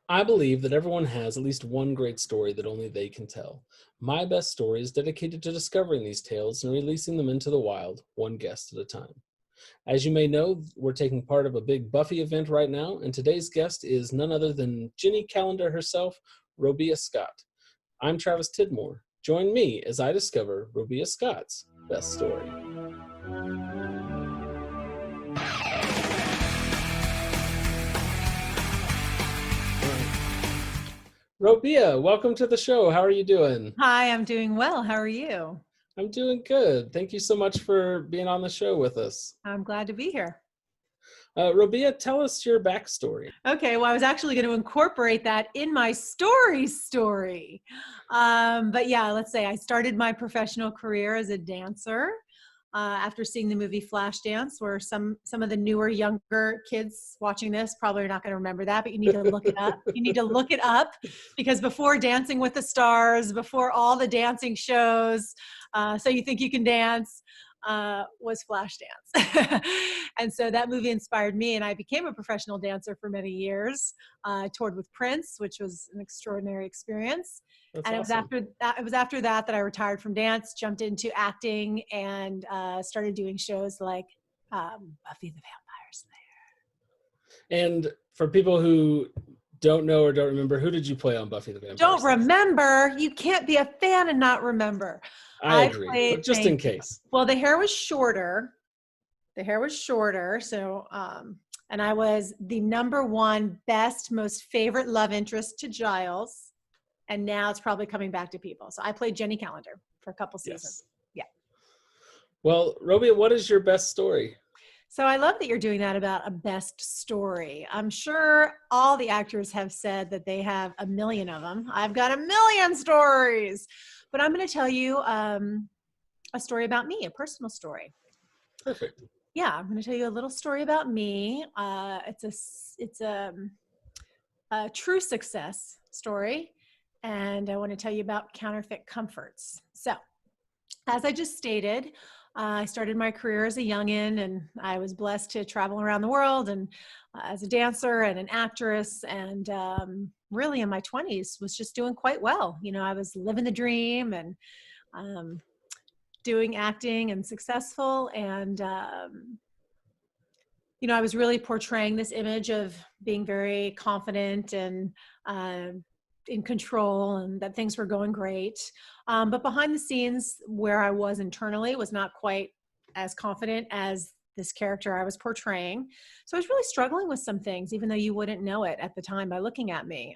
I believe that everyone has at least one great story that only they can tell. My best story is dedicated to discovering these tales and releasing them into the wild, one guest at a time. As you may know, we're taking part of a big Buffy event right now, and today's guest is none other than Ginny Calendar herself, Robia Scott. I'm Travis Tidmore. Join me as I discover Robia Scott's best story. Robia, welcome to the show. How are you doing? Hi, I'm doing well. How are you? I'm doing good. Thank you so much for being on the show with us. I'm glad to be here. Robia, tell us your backstory. Okay, well, I was actually going to incorporate that in my story. But yeah, let's say I started my professional career as a dancer after seeing the movie Flashdance, where some of the newer, younger kids watching this probably are not going to remember that, but you need to look it up. You need to look it up because before Dancing with the Stars, before all the dancing shows, So You Think You Can Dance, was Flashdance. And so that movie inspired me, and I became a professional dancer for many years. I toured with Prince, which was an extraordinary experience. That's And awesome. it was after that I retired from dance, jumped into acting, and started doing shows like Buffy the Vampire Slayer. And for people who don't know or don't remember, who did you play on Buffy the Vampire Don't Slayer? remember? You can't be a fan and not remember. I agree, but just in case. Well, the hair was shorter. So, and I was the #1 best, most favorite love interest to Giles. And now it's probably coming back to people. So I played Jenny Calendar for a couple seasons. Yes. Yeah. Well, Robia, what is your best story? So I love that you're doing that about a best story. I'm sure all the actors have said that they have a million of them. I've got a million stories, but I'm going to tell you a story about me, a personal story. Perfect. Yeah, I'm going to tell you a little story about me. It's a true success story, and I want to tell you about counterfeit comforts. So, as I just stated, I started my career as a youngin', and I was blessed to travel around the world and as a dancer and an actress, and really in my 20s was just doing quite well. You know, I was living the dream and doing acting and successful, and you know, I was really portraying this image of being very confident and in control, and that things were going great. But behind the scenes, where I was internally was not quite as confident as this character I was portraying. So I was really struggling with some things, even though you wouldn't know it at the time by looking at me.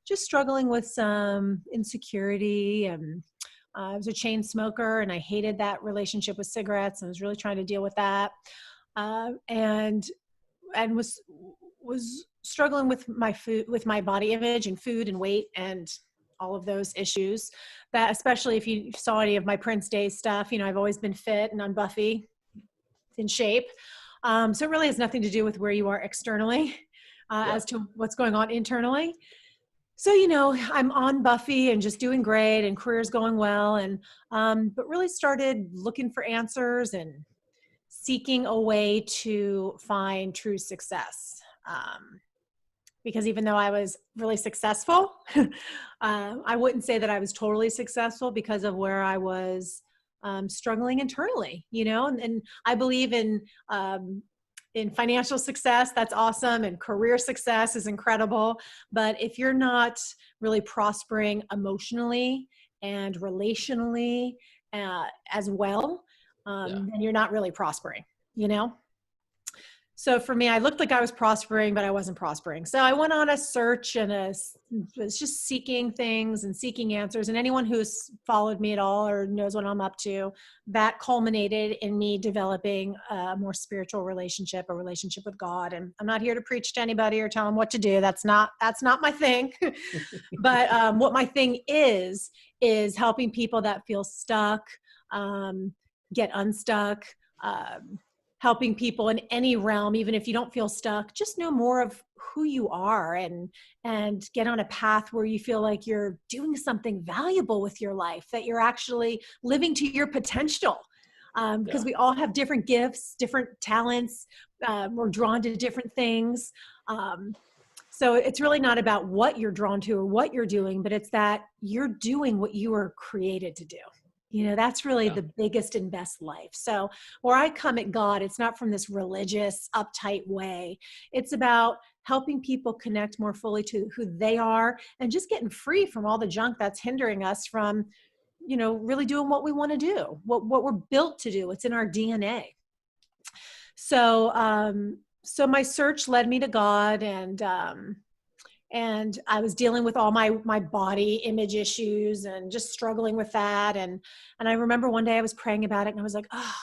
Just struggling with some insecurity, and I was a chain smoker, and I hated that relationship with cigarettes, and I was really trying to deal with that. And was struggling with my body image and food and weight and all of those issues. That, especially if you saw any of my Prince Day stuff, you know, I've always been fit, and on Buffy, in shape. So it really has nothing to do with where you are externally as to what's going on internally. So, you know, I'm on Buffy and just doing great, and career's going well, and but really started looking for answers and seeking a way to find true success. Because even though I was really successful, I wouldn't say that I was totally successful because of where I was struggling internally, you know, and I believe in financial success. That's awesome. And career success is incredible. But if you're not really prospering emotionally and relationally as well, then you're not really prospering, you know? So for me, I looked like I was prospering, but I wasn't prospering. So I went on a search and was just seeking things and seeking answers. And anyone who's followed me at all or knows what I'm up to, that culminated in me developing a more spiritual relationship, a relationship with God. And I'm not here to preach to anybody or tell them what to do. That's not my thing. But what my thing is helping people that feel stuck, get unstuck, helping people in any realm, even if you don't feel stuck, just know more of who you are and get on a path where you feel like you're doing something valuable with your life, that you're actually living to your potential. Because we all have different gifts, different talents. We're drawn to different things. So it's really not about what you're drawn to or what you're doing, but it's that you're doing what you were created to do. That's really Yeah. the biggest and best life. So where I come at God, it's not from this religious, uptight way. It's about helping people connect more fully to who they are and just getting free from all the junk that's hindering us from, really doing what we want to do, what we're built to do. It's in our DNA. So my search led me to God, and I was dealing with all my body image issues and just struggling with that. And I remember one day I was praying about it, and I was like, oh,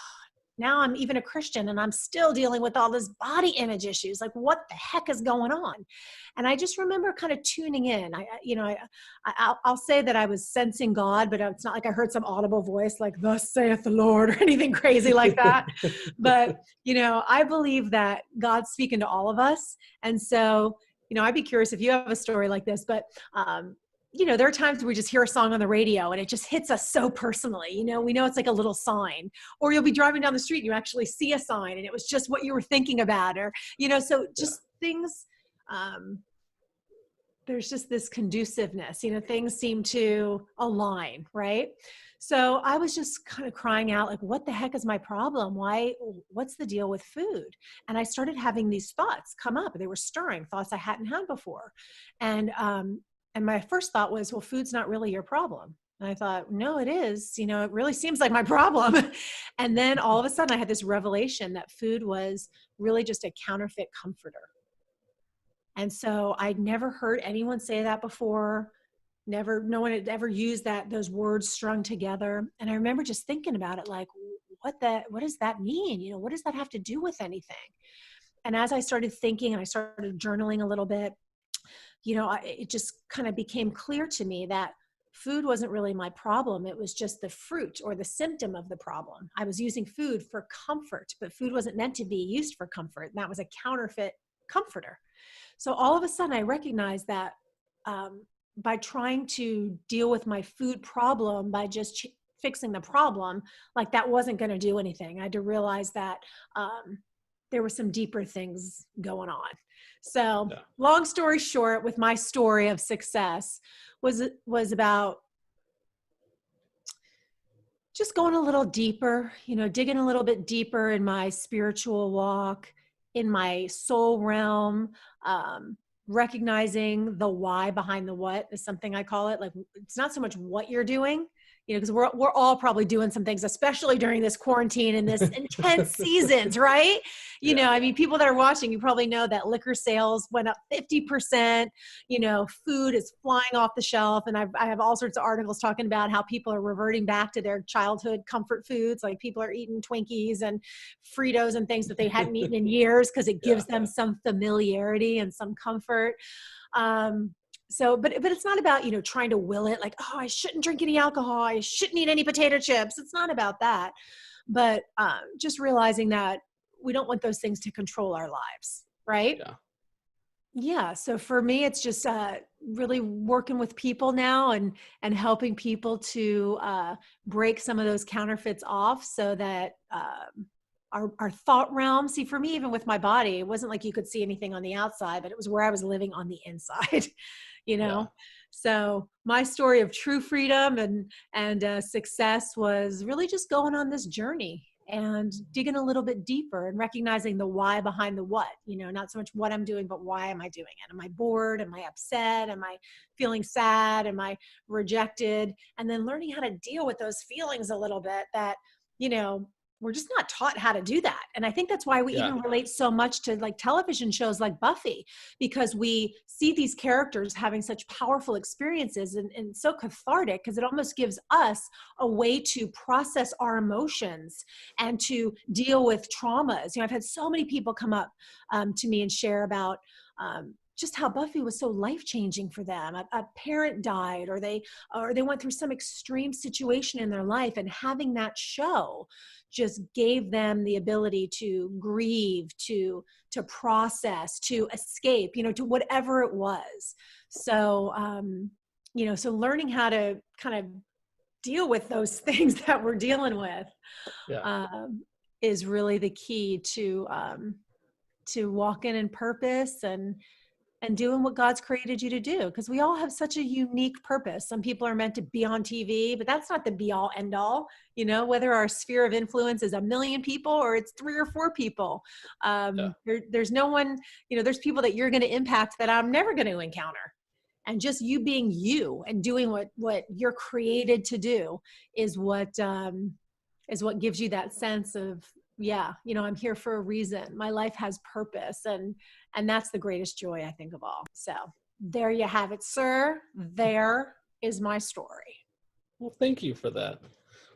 now I'm even a Christian and I'm still dealing with all this body image issues. Like, what the heck is going on? And I just remember kind of tuning in. I'll say that I was sensing God, but it's not like I heard some audible voice like, thus saith the Lord, or anything crazy like that. But, I believe that God's speaking to all of us. And so, I'd be curious if you have a story like this, but, there are times where we just hear a song on the radio and it just hits us so personally. We know it's like a little sign, or you'll be driving down the street and you actually see a sign and it was just what you were thinking about, or, so just things, there's just this conduciveness, things seem to align, right? So I was just kind of crying out, like, what the heck is my problem? What's the deal with food? And I started having these thoughts come up. They were stirring thoughts I hadn't had before. And my first thought was, well, food's not really your problem. And I thought, no, it is. It really seems like my problem. And then all of a sudden I had this revelation that food was really just a counterfeit comforter. And so I'd never heard anyone say that before. No one had ever used those words strung together. And I remember just thinking about it, like, what does that mean? What does that have to do with anything? And as I started thinking and I started journaling a little bit, it just kind of became clear to me that food wasn't really my problem. It was just the fruit or the symptom of the problem. I was using food for comfort, but food wasn't meant to be used for comfort. And that was a counterfeit comforter. So all of a sudden I recognized that, by trying to deal with my food problem by just fixing the problem, like, that wasn't going to do anything. I had to realize that there were some deeper things going on. So long story short, with my story of success was about just going a little deeper, digging a little bit deeper in my spiritual walk, in my soul realm, recognizing the why behind the what is something I call it. Like, it's not so much what you're doing, because we're all probably doing some things, especially during this quarantine and this intense seasons, right? People that are watching, you probably know that liquor sales went up 50%, food is flying off the shelf. And I have all sorts of articles talking about how people are reverting back to their childhood comfort foods. Like, people are eating Twinkies and Fritos and things that they hadn't eaten in years because it gives them some familiarity and some comfort. But it's not about, trying to will it, like, oh, I shouldn't drink any alcohol, I shouldn't eat any potato chips. It's not about that. But just realizing that we don't want those things to control our lives, right? Yeah. So for me, it's just really working with people now and helping people to break some of those counterfeits off so that our thought realm. See, for me, even with my body, it wasn't like you could see anything on the outside, but it was where I was living on the inside, So my story of true freedom and success was really just going on this journey and digging a little bit deeper and recognizing the why behind the what, not so much what I'm doing, but why am I doing it? Am I bored? Am I upset? Am I feeling sad? Am I rejected? And then learning how to deal with those feelings a little bit that, we're just not taught how to do that. And I think that's why we even relate so much to like television shows like Buffy, because we see these characters having such powerful experiences and so cathartic, because it almost gives us a way to process our emotions and to deal with traumas. I've had so many people come up to me and share about just how Buffy was so life-changing for them. A parent died, or they went through some extreme situation in their life, and having that show just gave them the ability to grieve, to process, to escape, to whatever it was. So, so learning how to kind of deal with those things that we're dealing with is really the key to walking in purpose and and doing what God's created you to do. Because we all have such a unique purpose. Some people are meant to be on TV, but that's not the be all end all. You know, whether our sphere of influence is 1 million people or it's 3 or 4 people, Yeah. there's no one, you know, there's people that you're going to impact that I'm never going to encounter. And just you being you and doing what you're created to do is what gives you that sense of, yeah, you know, I'm here for a reason. My life has purpose, and that's the greatest joy, I think, of all. So there you have it, sir. There is my story. Well, thank you for that.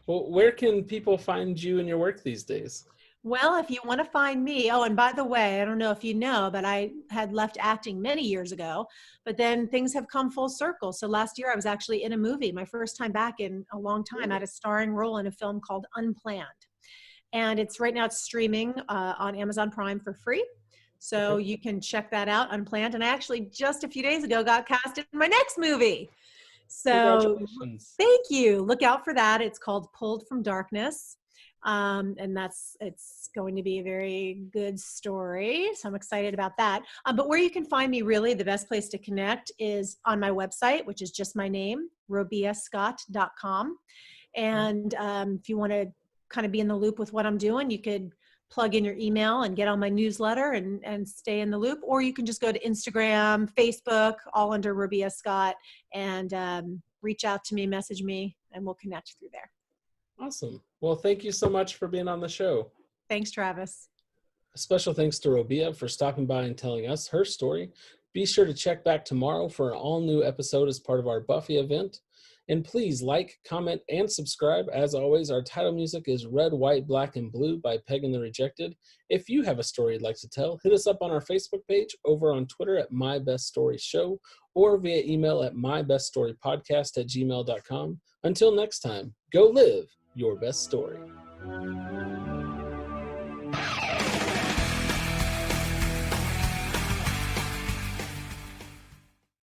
Well, where can people find you and your work these days? Well, if you want to find me, oh, and by the way, I don't know if you know, but I had left acting many years ago, but then things have come full circle. So last year I was actually in a movie, my first time back in a long time. I had a starring role in a film called Unplanned. And it's right now, it's streaming on Amazon Prime for free. So Okay. you can check that out, Unplanned. And I actually just a few days ago got cast in my next movie. So Congratulations. thank you. Look out for that. It's called Pulled from Darkness. And it's going to be a very good story. So I'm excited about that. But where you can find me, really, the best place to connect is on my website, which is just my name, robiascott.com. And if you want to kind of be in the loop with what I'm doing, you could plug in your email and get on my newsletter and stay in the loop, or you can just go to Instagram, Facebook, all under Robia Scott, and reach out to me, message me, and we'll connect through there. Awesome. Well, thank you so much for being on the show. Thanks, Travis. A special thanks to Robia for stopping by and telling us her story. Be sure to check back tomorrow for an all-new episode as part of our Buffy event. And please like, comment, and subscribe. As always, our title music is Red, White, Black, and Blue by Peg and the Rejected. If you have a story you'd like to tell, hit us up on our Facebook page, over on Twitter at My Best Story Show, or via email at mybeststorypodcast@gmail.com. Until next time, go live your best story.